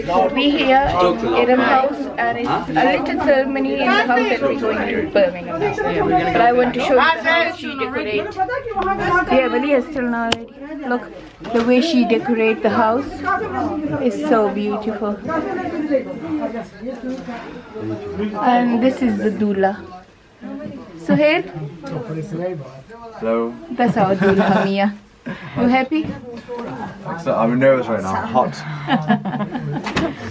We here in Iram house, and it's a little ceremony in the house that we're going to Birmingham now. But I want to show you how she decorates. Yeah, Vali is still not ready. Look, the way she decorates the house is so beautiful. And this is the doula. Suhail? Hello. That's our doula, Mia. You happy? So I'm nervous right now. Hot.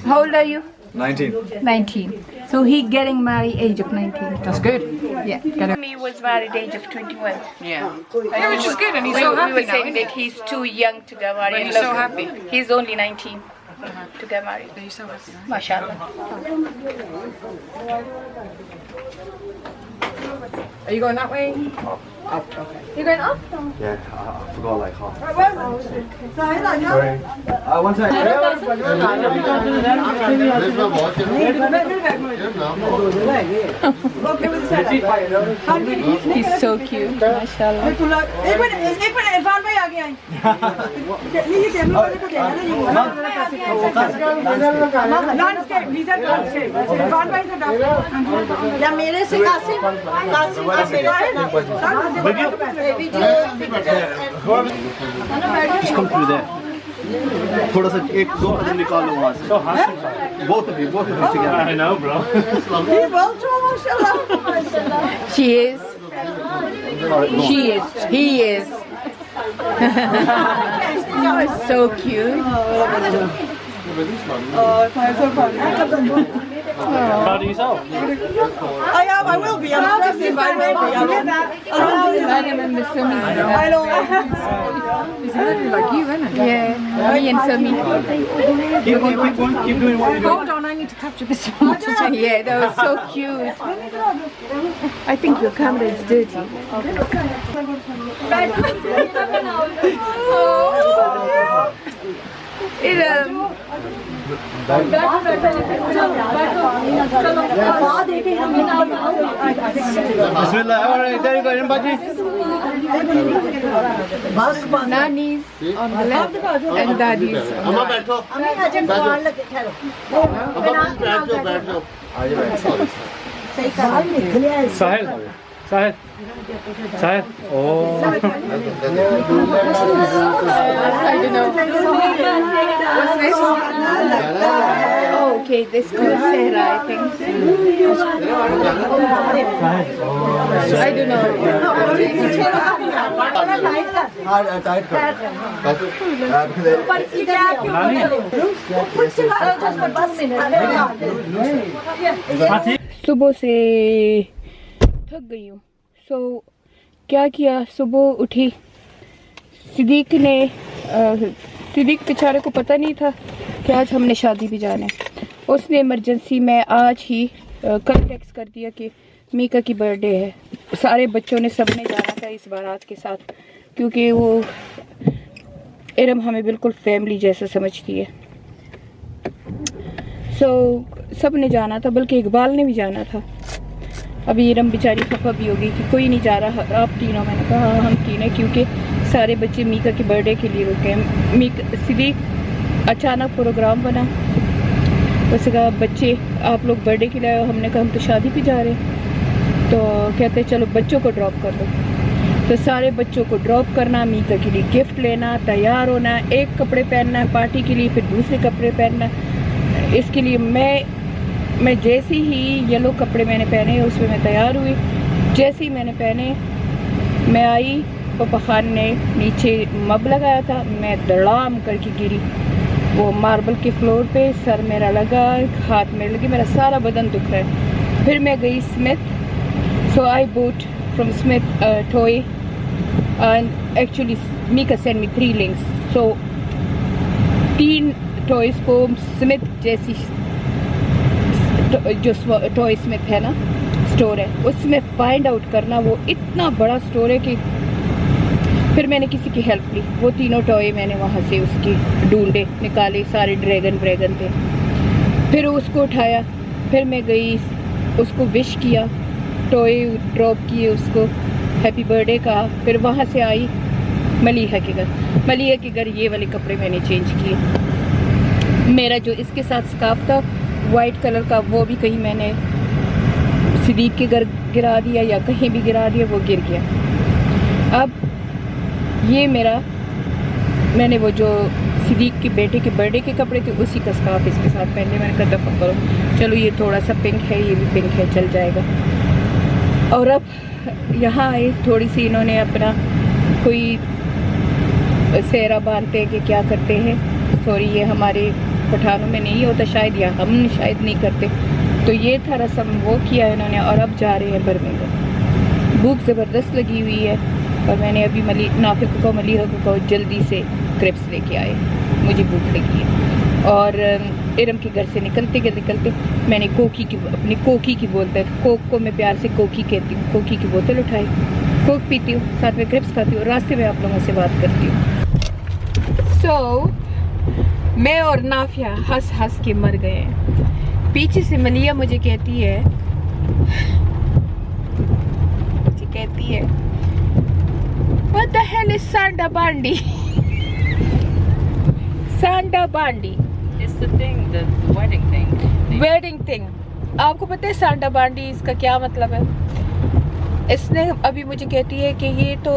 How old are you? 19. 19. So he getting married age of 19. That's good. Yeah. Me was married age of 21. Yeah, which is good, and he's so We happy were now, saying isn't that he's too young to get married. But he's Look, so happy. He's only 19 to get married. He's so happy now. Mashallah. Are you going that way? Up, okay. You going up? Yeah, I forgot like half. Right, where? Sorry. One second. He's so cute. Mashallah. Just come through there. थोड़ा सा एक दो कदम निकाल लो वहाँ से. Both of you together. I know, bro. She is. She is. He is. So cute. Proud of yourself? I am, I will be. I'm stressing, but I will be. I remember Sumi. I know. He's literally like you, isn't it? Yeah, me and Sumi. Keep doing what you're doing. Hold on, I need to capture this one. Yeah, that was so cute. I think your camera is dirty. Iram. Bismillah. All right, there you go, Baji. Nani's on the left and Dadi's on the right. Sahil. Oh. I don't know. What's this? Oh, okay, this is Sehra, I think. I don't know. सुबह से थक गई हूँ. सो क्या किया, सुबह उठी. सिद्दीक बेचारे को पता नहीं था कि आज हमने शादी पे जाना है. उसने इमरजेंसी में आज ही कल टेक्स्ट कर दिया कि मीका की बर्थडे है. सारे बच्चों ने सबने जाना था इस बारात के साथ, क्योंकि वो इरम हमें बिल्कुल फैमिली जैसा समझती है. सो सब ने जाना था, बल्कि इकबाल ने भी जाना था. अभी इरम बेचारी खफा भी होगी कि कोई नहीं जा रहा, आप तीनों. मैंने कहा हाँ हम तीनों, क्योंकि सारे बच्चे मीका के बर्थडे के लिए रुके हैं. सिद्दीक अचानक प्रोग्राम बना, वैसे कहा बच्चे आप लोग बर्थडे के लिए आए हो. हमने कहा हम तो शादी पे जा रहे हैं. तो कहते चलो बच्चों को ड्रॉप कर दो. तो सारे बच्चों को ड्रॉप करना, मीका के लिए गिफ्ट लेना, तैयार होना, एक कपड़े पहनना पार्टी के लिए, फिर दूसरे कपड़े पहनना. इसके लिए मैं जैसे ही येलो कपड़े मैंने पहने उसमें मैं तैयार हुई. जैसे ही मैंने पहने मैं आई, पापा खान ने नीचे मग लगाया था, मैं धड़ाम करके गिरी वो मार्बल के फ्लोर पे. सर मेरा लगा, हाथ मेरे लगे, मेरा सारा बदन दुख रहा है. फिर मैं गई Smith. So I bought from Smith toy and actually मीका send me 3 links. So 3 toys को स्मिथ जैसी जो टॉय स्मिथ है ना स्टोर है, उसमें फाइंड आउट करना. वो इतना बड़ा स्टोर है कि फिर मैंने किसी की हेल्प ली. वो तीनों टॉय मैंने वहाँ से उसकी ढूंढे, निकाले. सारे ड्रैगन थे. फिर उसको उठाया, फिर मैं गई, उसको विश किया, टॉय ड्रॉप किए, उसको हैप्पी बर्थडे कहा. फिर वहाँ से आई मलिहा के घर. ये वाले कपड़े मैंने चेंज किए. मेरा जो इसके साथ स्कार्फ था वाइट कलर का, वो भी कहीं मैंने सिद्दीक के घर गिरा दिया या कहीं भी गिरा दिया, वो गिर गया। अब ये मेरा, मैंने वो जो सिद्दीक के बेटे के बर्थडे के कपड़े थे उसी का स्कार्फ इसके साथ पहन लिया। मैंने कहा दफ़ा करो, चलो ये थोड़ा सा पिंक है, ये भी पिंक है, चल जाएगा। और अब यहाँ आए, थोड़ी सी इन्होंने अपना कोई सेहरा बांधते हैं कि क्या करते हैं, सॉरी ये हमारे पठानों में नहीं होता शायद, या हम शायद नहीं करते, तो ये था रस्म, वो किया इन्होंने। और अब जा रहे हैं बर्मिंघम। भूख ज़बरदस्त लगी हुई है और मैंने अभी नाफिक को मलिहा को जल्दी से क्रिप्स लेके आए, मुझे भूख लगी है। और इरम के घर से निकलते मैंने कोकी की, अपनी कोकी की बोलते हैं, कोक को मैं प्यार से कोकी कहती हूँ, कोकी की बोतल उठाई, कोक पीती हूँ, साथ में क्रिप्स खाती हूँ, रास्ते में आप लोगों से बात करती हूँ। सो मैं और नाफिया हंस हंस के मर गए हैं। पीछे से मलिया मुझे कहती है What the hell is Sanda Bandi? Sanda Bandi. It's the thing, the wedding thing. Wedding thing. आपको पता है सांडा बांडी इसका क्या मतलब है? इसने अभी मुझे कहती है कि ये तो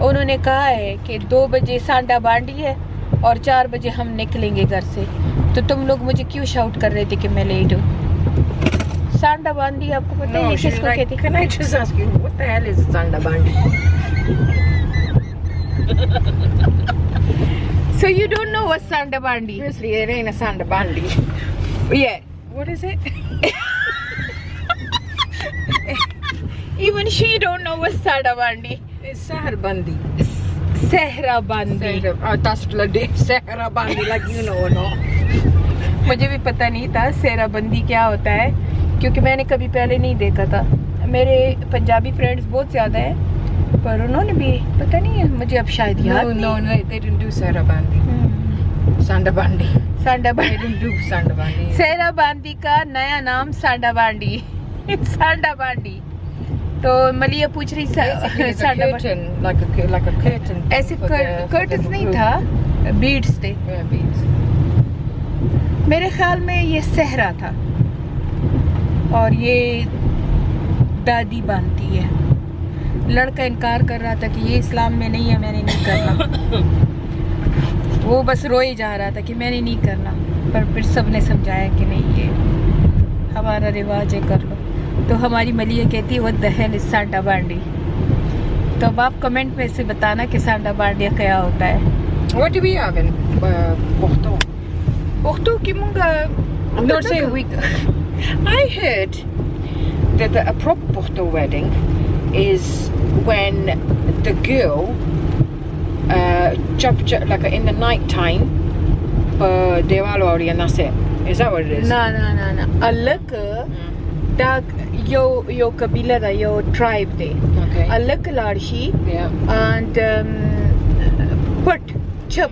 उन्होंने कहा है कि 2 बजे सांडा बांडी है और 4 बजे हम निकलेंगे घर से, तो तुम लोग मुझे क्यों शाउट कर रहे थे कि मैं लेट हूँ? सांडा बांडी आपको पता है किसको कहते हैं? Can I just ask you, what the hell is Sanda Bandi? So you don't know what Sanda Bandi? Seriously, it ain't a Sanda Bandi. Yeah. What is it? Even she don't know what Sanda Bandi. It's Sahar Bandi. Sehra Bandi. That's Sahara Bandi, like you know or not. मुझे भी पता नहीं था सेहरा बंदी क्या होता है, क्योंकि मैंने कभी पहले नहीं देखा था। मेरे पंजाबी फ्रेंड्स बहुत ज़्यादा हैं, पर उन्होंने भी पता नहीं है, मुझे अब शायद याद नहीं। No, they didn't do Sahara Bandi. Sanda Bandi. Sanda They बांडी। didn't do Sanda Bandi. सेहरा बांदी का नया नाम सांडा बांडी। सांडा बांडी। तो मलिया पूछ रही It's a सांडा बांडी, curtain, like a curtain. ऐसे for the- curtains for the नहीं group. था, बीड्स थे। Yeah, beads. मेरे ख्याल में ये सहरा था और ये दादी बांधती है। लड़का इनकार कर रहा था कि ये इस्लाम में नहीं है, मैंने नहीं करना। वो बस रोए जा रहा था कि मैंने नहीं करना, पर फिर सबने समझाया कि नहीं, ये हमारा रिवाज है, कर लो। तो हमारी मलिया कहती है व्हाट द हेल इज सांडा बांडी। तो अब आप कमेंट में से बताना कि सांडा बांडी क्या होता है। What do we have in Porto? Porto की मुंगा No, say we. I heard that a proper Porto wedding is when the girl, like in the night time, they all already and that's it. Is that what it is? ना अलग da yo kabila da yo tribe de Okay. अलग लाड़शी Yeah. and put chip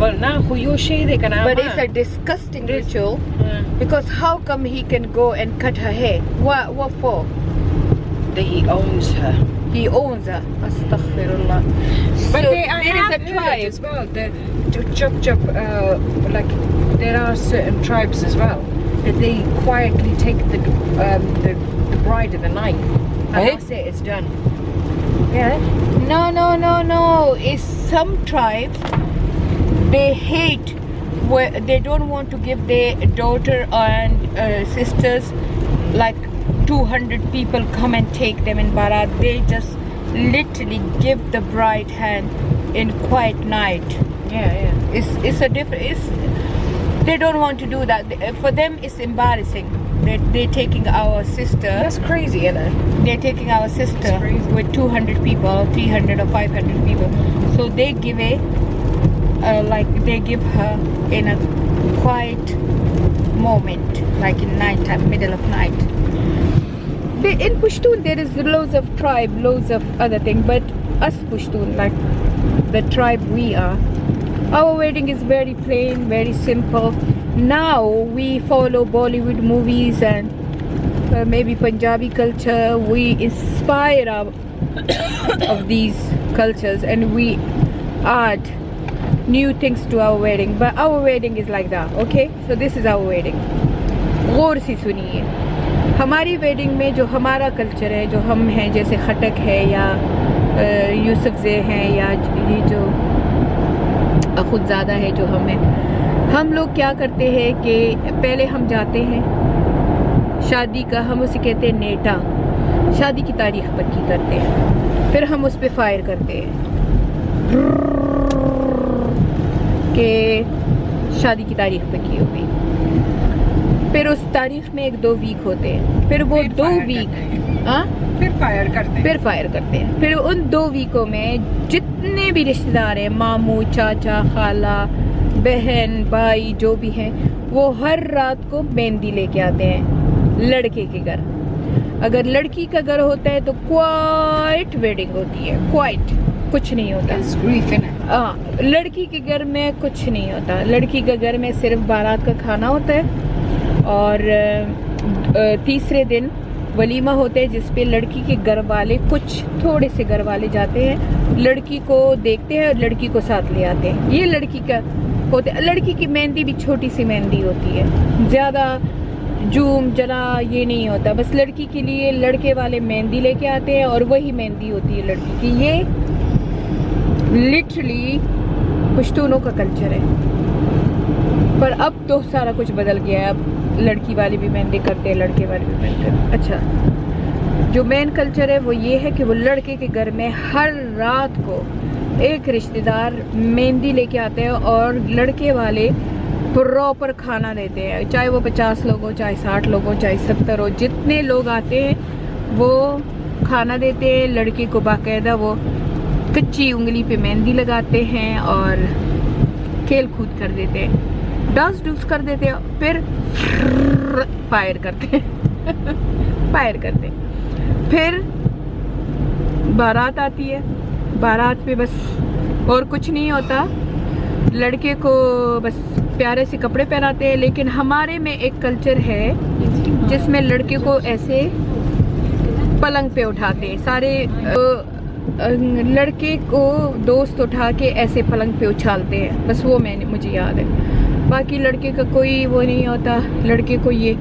Well, now who you say they can have? But it's a disgusting ritual because how come he can go and cut her hair? What for? That he owns her. He owns her. Astaghfirullah. But So there is a tribe as well. Like there are certain tribes as well that they quietly take the bride in the night and that's it. It's done. Yeah. No. It's some tribes, they hate they don't want to give their daughter and sisters like 200 people come and take them in Barat. They just literally give the bride hand in quiet night. Yeah. It's a different. They don't want to do that. For them, it's embarrassing. They're taking our sister. That's crazy, isn't it? They're taking our sister It's crazy. with 200 people, 300 or 500 people. So they give they give her in a quiet moment, like in night time, middle of night. In Pushtun there is loads of tribe, loads of other things, but us Pushtun, like the tribe we are, our wedding is very plain, very simple. Now we follow Bollywood movies and maybe Punjabi culture. We inspire of these cultures, and we add new things to our wedding. But our wedding is like that, okay? So this is our wedding. गौर से सुनिए, हमारी wedding में जो हमारा culture है, जो हम हैं, जैसे खटक है या यूसुफज़े हैं या ये जो खुदज़ादा है जो हम लोग क्या करते हैं कि पहले हम जाते हैं शादी का, हम उसे कहते हैं नेटा, शादी की तारीख पक्की करते हैं, फिर हम उस पर फायर करते हैं कि शादी की तारीख पक्की हो गई। फिर उस तारीख में 1-2 वीक होते हैं, फिर वो 2 वीक फिर फायर करते हैं। फिर उन 2 वीकों में जितने भी रिश्तेदार हैं, मामू, चाचा, खाला, बहन, भाई जो भी हैं, वो हर रात को मेहंदी लेके आते हैं लड़के के घर। अगर लड़की का घर होता है तो क्वाइट वेडिंग होती है, क्वाइट, कुछ नहीं होता। लड़की के घर में कुछ नहीं होता। लड़की के घर में सिर्फ बारात का खाना होता है और तीसरे दिन वलीमा होते हैं, जिसपे लड़की के घर वाले, कुछ थोड़े से घर वाले जाते हैं, लड़की को देखते हैं और लड़की को साथ ले आते हैं। ये लड़की का होता है। लड़की की मेहंदी भी छोटी सी मेहंदी होती है, ज़्यादा जूम जना ये नहीं होता। बस लड़की के लिए लड़के वाले मेहंदी लेके आते हैं और वही मेहंदी होती है लड़की की। ये लिटरली पश्तूनों का कल्चर है, पर अब तो सारा कुछ बदल गया है। अब लड़की वाले भी मेहंदी करते हैं, लड़के वाले भी मेहंदी करते हैं। अच्छा, जो मेन कल्चर है वो ये है कि वो लड़के के घर में हर रात को एक रिश्तेदार मेहंदी लेके आते हैं और लड़के वाले प्रॉपर खाना देते हैं, चाहे वो 50 लोग हो, चाहे 60 लोग हो, चाहे 70 हो, जितने लोग आते हैं वो खाना देते हैं। लड़के को बाकायदा वो कच्ची उंगली पे मेहंदी लगाते हैं और खेल कूद कर देते हैं, डांस डूस कर देते हैं, फिर फायर करते हैं फायर करते हैं। फिर बारात आती है, बारात पे बस और कुछ नहीं होता, लड़के को बस प्यारे से कपड़े पहनाते हैं। लेकिन हमारे में एक कल्चर है जिसमें लड़के को ऐसे पलंग पे उठाते हैं, सारे लड़के को दोस्त उठा के ऐसे पलंग पे उछालते हैं, बस वो मुझे याद है। बाकी लड़के का कोई वो नहीं होता। लड़के को ये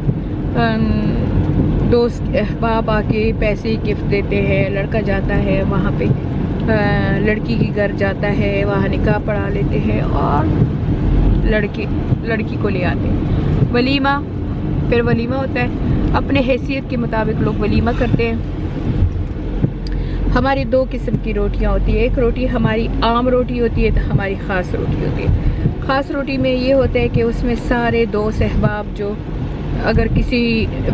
दोस्त अहबाब आके पैसे गिफ्ट देते हैं, लड़का जाता है वहाँ पे, लड़की के घर जाता है, वहाँ निकाह पढ़ा लेते हैं और लड़की को ले आते हैं। वलीमा, फिर वलीमा होता है, अपने हैसियत के मुताबिक लोग वलीमा करते हैं। हमारी 2 किस्म की रोटियां होती है, एक रोटी हमारी आम रोटी होती है, तो हमारी ख़ास रोटी होती है। ख़ास रोटी में ये होता है कि उसमें सारे दोस्त अहबाब जो अगर किसी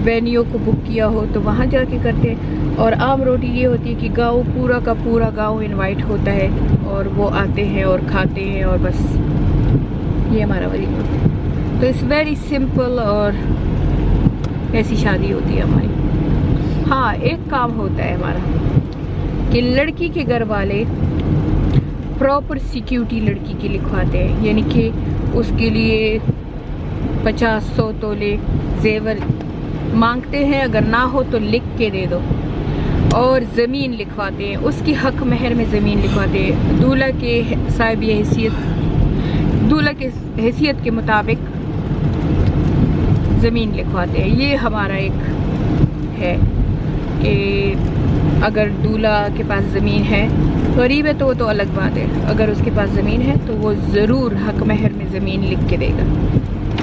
वेन्यू को बुक किया हो तो वहाँ जाके करते हैं। और आम रोटी ये होती है कि गाँव पूरा का पूरा गाँव इनवाइट होता है और वो आते हैं और खाते हैं और बस ये हमारा वलीमा होता है। तो इट्स वेरी सिंपल और ऐसी शादी होती है हमारी। हाँ, एक काम होता है हमारा कि लड़की के घर वाले प्रॉपर सिक्योरिटी लड़की की लिखवाते हैं, यानी कि उसके लिए 50-100 तोले जेवर मांगते हैं, अगर ना हो तो लिख के दे दो, और ज़मीन लिखवाते हैं, उसकी हक महर में ज़मीन लिखवाते हैं। दूल्हा के साहिब हैसियत, दूल्हा के हैसियत के मुताबिक ज़मीन लिखवाते हैं। ये हमारा एक है कि अगर दूल्हा के पास ज़मीन है, गरीब है तो वो तो अलग बात है, अगर उसके पास ज़मीन है तो वो ज़रूर हक महर में ज़मीन लिख के देगा।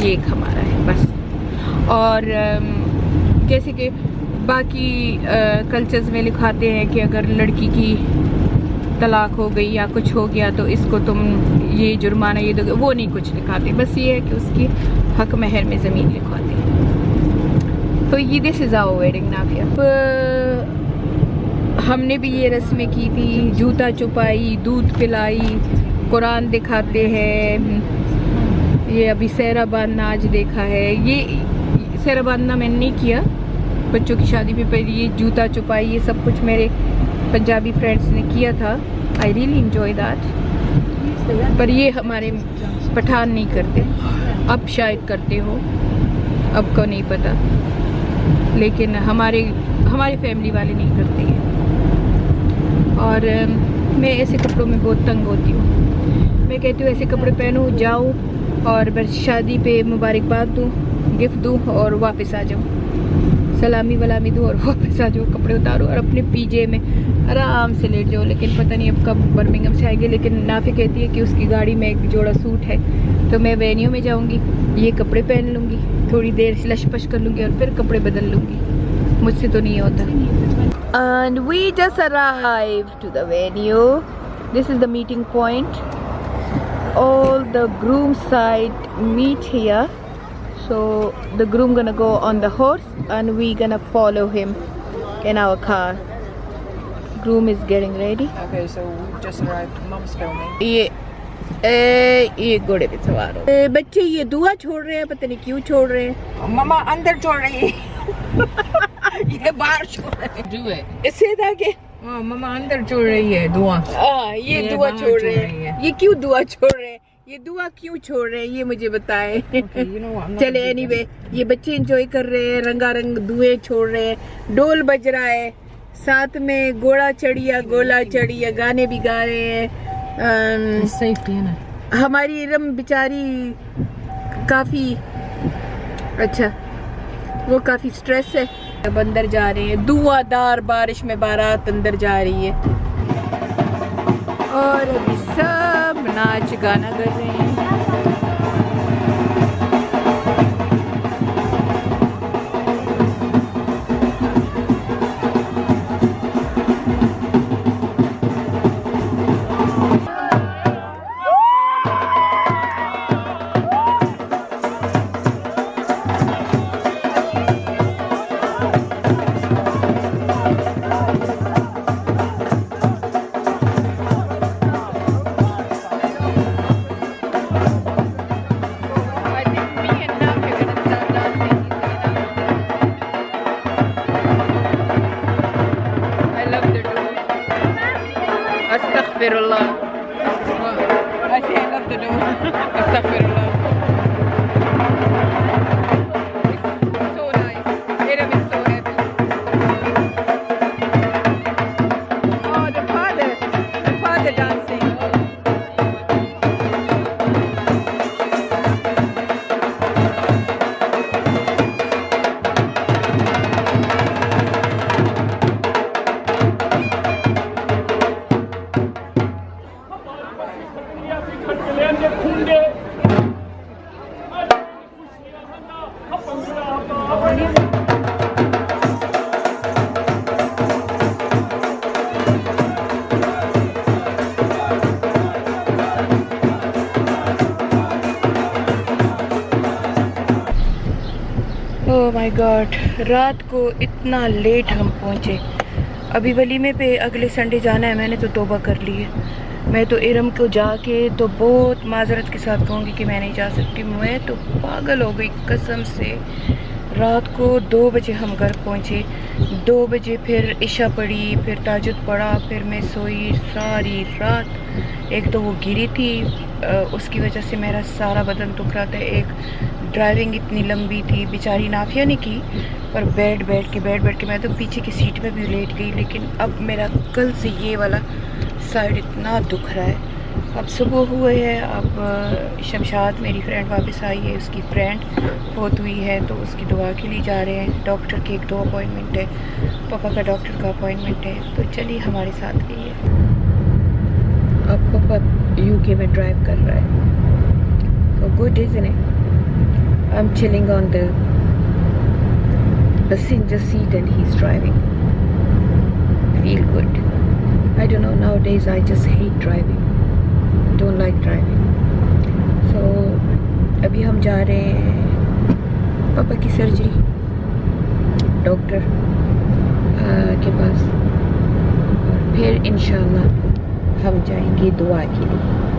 ये एक हमारा है बस। और जैसे कि बाकी कल्चर्स में लिखाते हैं कि अगर लड़की की तलाक हो गई या कुछ हो गया तो इसको तुम ये जुर्माना ये दोगे, वो नहीं कुछ लिखाते, बस ये है कि उसकी हक महर में ज़मीन लिखवाते हैं। तो ये this is our wedding Nafia. हमने भी ये रस्में की थी, जूता चुपाई, दूध पिलाई, कुरान दिखाते हैं, ये अभी सेहरा बांधना आज देखा है। ये सेहरा बांधना मैंने नहीं किया बच्चों की शादी पे, पर ये जूता चुपाई ये सब कुछ मेरे पंजाबी फ्रेंड्स ने किया था। I really enjoy that. पर ये हमारे पठान नहीं करते, अब शायद करते हो, अब को नहीं पता, लेकिन हमारी फैमिली वाले नहीं करते हैं। और मैं ऐसे कपड़ों में बहुत तंग होती हूँ। मैं कहती हूँ ऐसे कपड़े पहनूँ, जाऊँ और बस शादी पे मुबारकबाद दूँ, गिफ्ट दूँ और वापस आ जाऊँ, सलामी वलामी दूँ और वापस आ जाऊँ, कपड़े उतारूँ और अपने पीजे में आराम से लेट जाऊँ। लेकिन पता नहीं अब कब बर्मिंघम से आएगी। लेकिन नाफी कहती है कि उसकी गाड़ी में एक जोड़ा सूट है, तो मैं वेन्यू में जाऊँगी, ये कपड़े पहन लूँगी, थोड़ी देर से लशपश कर लूँगी और फिर कपड़े बदल लूँगी। मुझसे तो नहीं होता। And we just arrived to the venue. This is the meeting point. All the groom side meet here. So the groom gonna go on the horse and we gonna follow him in our car. Groom is getting ready. Okay, so we just arrived. Mom's filming. ये घोड़े पे सवार हो। बच्चे ये दुआ छोड़ रहे हैं, पता नहीं क्यों छोड़ रहे हैं। मम्मा अंदर छोड़ रही है। ये बाहर छोड़ रहे हैं। Do it. इससे था कि मम्मा अंदर छोड़ रही है दुआ। ये दुआ छोड़ रहे हैं। ये क्यों दुआ छोड़ रहे हैं? ये दुआ क्यों छोड़ रहे हैं ये मुझे बताएं। Okay, you know what, I'm not चले gonna do एनीवे, ये बच्चे एंजॉय कर रहे हैं, रंगारंग दुए छोड़ रहे हैं, डोल बज रहा है, साथ में गोला चढ़िया गोला चढ़िया गाने भी गा रहे हैं। Safety है ना। हमारी इरम बेचारी काफी अच्छा, वो काफी स्ट्रेस है। अब अंदर जा रहे हैं, धुआंधार बारिश में बारात अंदर जा रही है और अभी सब नाच गाना कर रहे हैं। Astaghfirullah. I say I love the door. Astaghfirullah. It's so nice. Iram is so happy. Oh, the father dancing. Oh my God, रात को इतना लेट हम पहुँचे। अभी वलीमे पे अगले संडे जाना है। मैंने तो तौबा कर ली है। मैं तो इरम को जाके तो बहुत माजरत के साथ कहूँगी कि मैं नहीं जा सकती। मैं तो पागल हो गई कसम से। रात को 2 बजे हम घर पहुँचे, 2 बजे फिर इशा पढ़ी, फिर ताजुद पढ़ा, फिर मैं सोई सारी रात। एक तो वो गिरी थी, उसकी वजह से मेरा सारा बदन दुख रहा था। एक ड्राइविंग इतनी लंबी थी, बेचारी नाफिया ने की, पर बैठ बैठ के मैं तो पीछे की सीट में भी लेट गई। लेकिन अब मेरा कल से ये वाला साइड इतना दुख रहा है। अब सुबह हुए है, अब शमशाद मेरी फ्रेंड वापस आई है, उसकी फ्रेंड फौत हुई है, तो उसकी दुआ के लिए जा रहे हैं। डॉक्टर के 1-2 अपॉइंटमेंट है, पापा का डॉक्टर का अपॉइंटमेंट है, तो चलिए हमारे साथ गई है। अब पापा यूके में ड्राइव कर रहा है, तो good isn't it? I'm chilling on the passenger seat and he's driving. Feel good. I don't know, nowadays I just hate driving. Don't like driving. So अभी हम जा रहे हैं पापा की सर्जरी, डॉक्टर के पास, और फिर इंशाल्लाह हम जाएंगे दुआ के लिए।